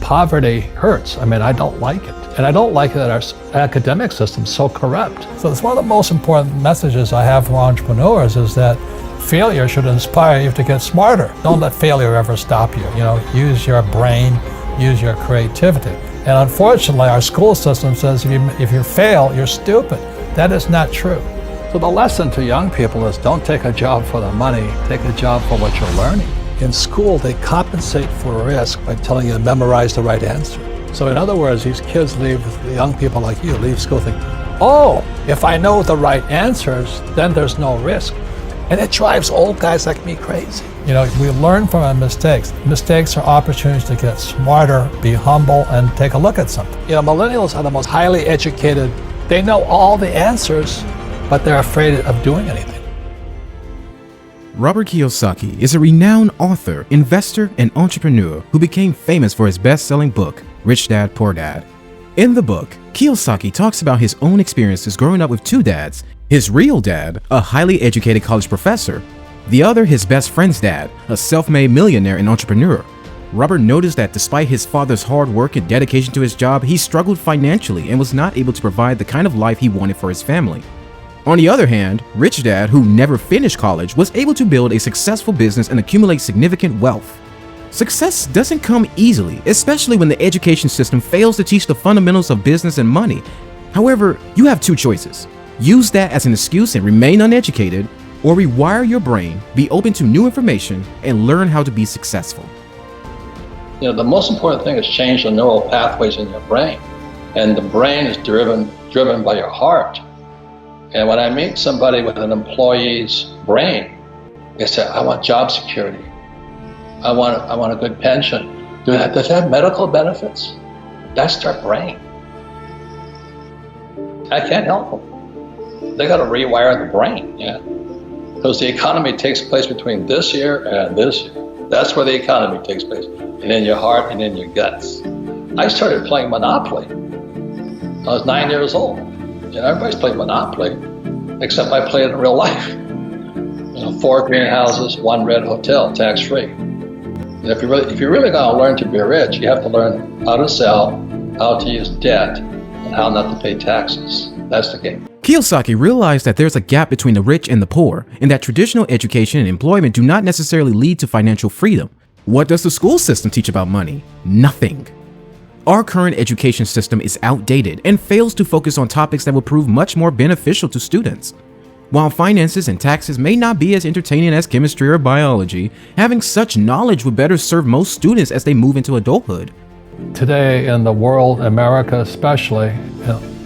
poverty hurts. I mean, I don't like it. And I don't like that our academic system's so corrupt. So it's one of the most important messages I have for entrepreneurs is that failure should inspire you to get smarter. Don't let failure ever stop you. Use your brain, use your creativity. And unfortunately, our school system says if you fail, you're stupid. That is not true. So the lesson to young people is don't take a job for the money, take a job for what you're learning. In school, they compensate for risk by telling you to memorize the right answer. So in other words, these kids leave, young people like you, leave school thinking, oh, if I know the right answers, then there's no risk. And it drives old guys like me crazy. We learn from our mistakes. Mistakes are opportunities to get smarter, be humble, and take a look at something. Millennials are the most highly educated. They know all the answers, but they're afraid of doing anything. Robert Kiyosaki is a renowned author, investor, and entrepreneur who became famous for his best-selling book, Rich Dad, Poor Dad. In the book, Kiyosaki talks about his own experiences growing up with two dads, his real dad, a highly educated college professor, the other his best friend's dad, a self-made millionaire and entrepreneur. Robert noticed that despite his father's hard work and dedication to his job, he struggled financially and was not able to provide the kind of life he wanted for his family. On the other hand, Rich Dad, who never finished college, was able to build a successful business and accumulate significant wealth. Success doesn't come easily, especially when the education system fails to teach the fundamentals of business and money. However, you have two choices. Use that as an excuse and remain uneducated, or rewire your brain, be open to new information, and learn how to be successful. The most important thing is change the neural pathways in your brain. And the brain is driven by your heart. And when I meet somebody with an employee's brain, they say, I want job security. I want a good pension. Does it have medical benefits? That's their brain. I can't help them. They got to rewire the brain, because the economy takes place between this year and this year. That's where the economy takes place, and in your heart and in your guts. I started playing Monopoly. I was 9 years old. Everybody's playing Monopoly, except I play it in real life. 4 greenhouses, 1 red hotel, tax-free. And if you're really going to learn to be rich, you have to learn how to sell, how to use debt, and how not to pay taxes. That's the game. Kiyosaki realized that there's a gap between the rich and the poor, and that traditional education and employment do not necessarily lead to financial freedom. What does the school system teach about money? Nothing. Our current education system is outdated and fails to focus on topics that will prove much more beneficial to students. While finances and taxes may not be as entertaining as chemistry or biology, having such knowledge would better serve most students as they move into adulthood. Today in the world, America especially,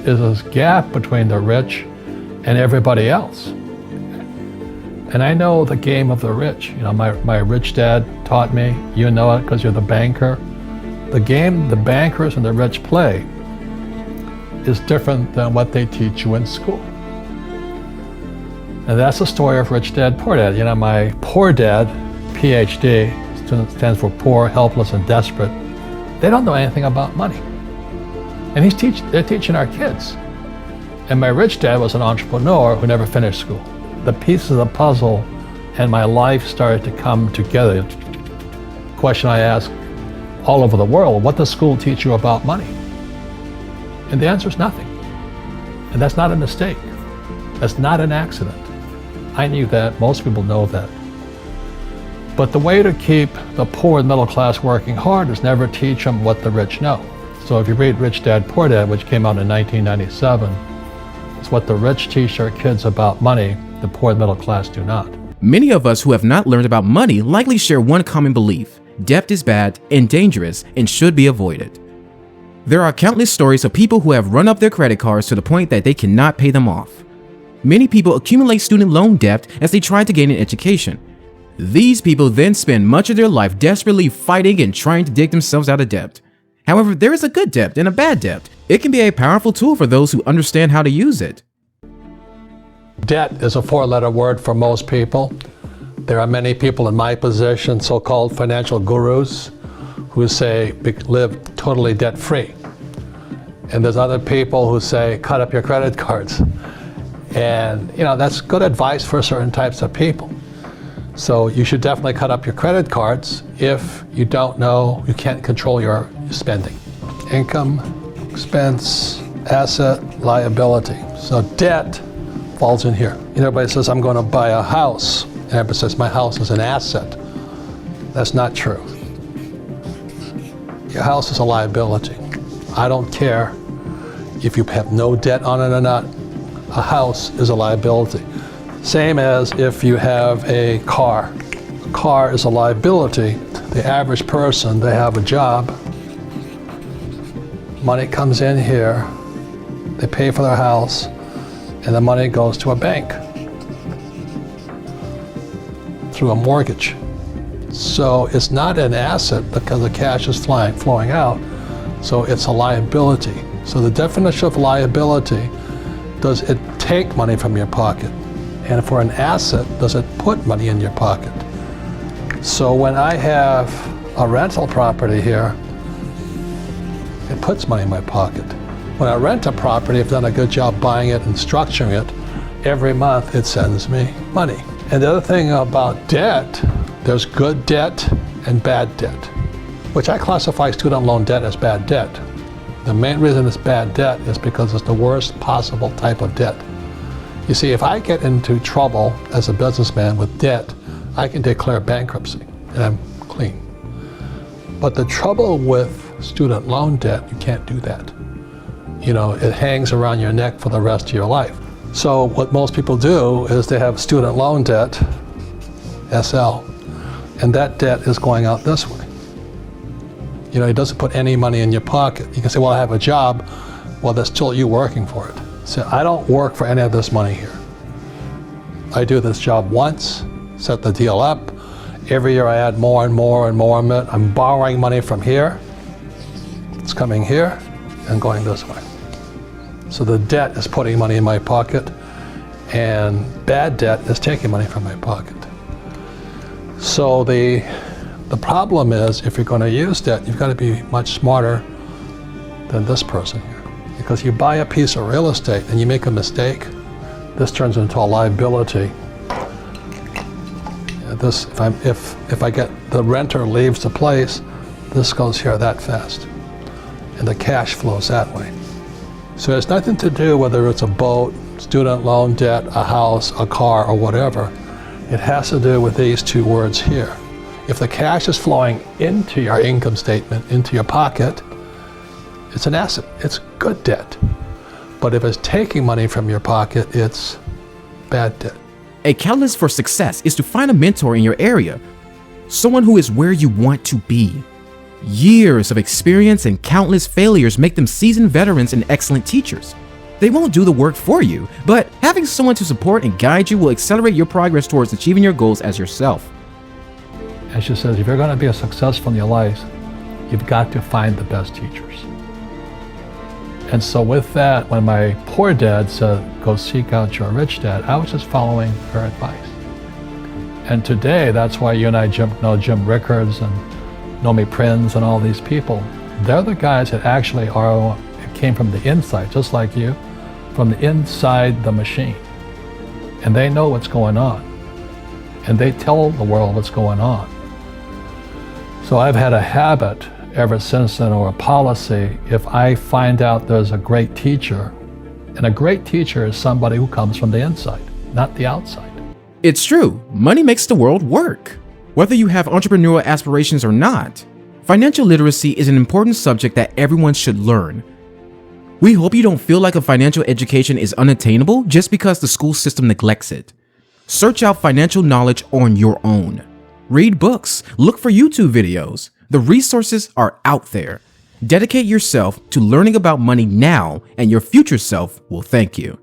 is this gap between the rich and everybody else. And I know the game of the rich. My rich dad taught me, you know it because you're the banker. The game the bankers and the rich play is different than what they teach you in school. And that's the story of Rich Dad, Poor Dad. My poor dad, PhD, stands for poor, helpless, and desperate. They don't know anything about money. And they're teaching our kids. And my rich dad was an entrepreneur who never finished school. The pieces of the puzzle and my life started to come together. Question I ask all over the world, what does school teach you about money? And the answer is nothing. And that's not a mistake. That's not an accident. I knew that, most people know that. But the way to keep the poor and middle class working hard is never teach them what the rich know. So if you read Rich Dad, Poor Dad, which came out in 1997, it's what the rich teach their kids about money, the poor and middle class do not. Many of us who have not learned about money likely share one common belief: debt is bad and dangerous and should be avoided. There are countless stories of people who have run up their credit cards to the point that they cannot pay them off. Many people accumulate student loan debt as they try to gain an education. These people then spend much of their life desperately fighting and trying to dig themselves out of debt. However, there is a good debt and a bad debt. It can be a powerful tool for those who understand how to use it. Debt is a 4-letter word for most people. There are many people in my position, so-called financial gurus, who say live totally debt-free. And there's other people who say cut up your credit cards. And that's good advice for certain types of people. So you should definitely cut up your credit cards if you don't know, you can't control your spending. Income, expense, asset, liability. So debt falls in here. Everybody says, I'm going to buy a house. And everybody says, my house is an asset. That's not true. Your house is a liability. I don't care if you have no debt on it or not. A house is a liability. Same as if you have a car. A car is a liability. The average person, they have a job. Money comes in here. They pay for their house, and the money goes to a bank through a mortgage. So it's not an asset because the cash is flowing out, so it's a liability. So the definition of liability, does it take money from your pocket? And for an asset, does it put money in your pocket? So when I have a rental property here, it puts money in my pocket. When I rent a property, I've done a good job buying it and structuring it. Every month it sends me money. And the other thing about debt, there's good debt and bad debt, which I classify student loan debt as bad debt. The main reason it's bad debt is because it's the worst possible type of debt. You see, if I get into trouble as a businessman with debt, I can declare bankruptcy and I'm clean. But the trouble with student loan debt, you can't do that. It hangs around your neck for the rest of your life. So what most people do is they have student loan debt, SL, and that debt is going out this way. It doesn't put any money in your pocket. You can say, well, I have a job. Well, that's still you working for it. So I don't work for any of this money here. I do this job once, set the deal up. Every year I add more and more and more of it. I'm borrowing money from here. It's coming here and going this way. So the debt is putting money in my pocket, and bad debt is taking money from my pocket. So the problem is, if you're going to use debt, you've got to be much smarter than this person here. Because you buy a piece of real estate and you make a mistake, this turns into a liability. If I get the renter leaves the place, this goes here that fast, and the cash flows that way. So it's nothing to do whether it's a boat, student loan debt, a house, a car, or whatever. It has to do with these two words here. If the cash is flowing into your income statement, into your pocket, it's an asset. It's good debt. But if it's taking money from your pocket, it's bad debt. A catalyst for success is to find a mentor in your area, someone who is where you want to be. Years of experience and countless failures make them seasoned veterans and excellent teachers. They won't do the work for you, but having someone to support and guide you will accelerate your progress towards achieving your goals as yourself. And she says, if you're going to be successful in your life, you've got to find the best teachers. And so with that, when my poor dad said, go seek out your rich dad, I was just following her advice. And today, that's why you and I know Jim Rickards and Nomi Prinz and all these people. They're the guys that actually came from the inside, just like you, from the inside the machine. And they know what's going on. And they tell the world what's going on. So I've had a habit ever since then, or a policy, if I find out there's a great teacher, and a great teacher is somebody who comes from the inside, not the outside. It's true, money makes the world work. Whether you have entrepreneurial aspirations or not, financial literacy is an important subject that everyone should learn. We hope you don't feel like a financial education is unattainable just because the school system neglects it. Search out financial knowledge on your own. Read books, look for YouTube videos. The resources are out there. Dedicate yourself to learning about money now, and your future self will thank you.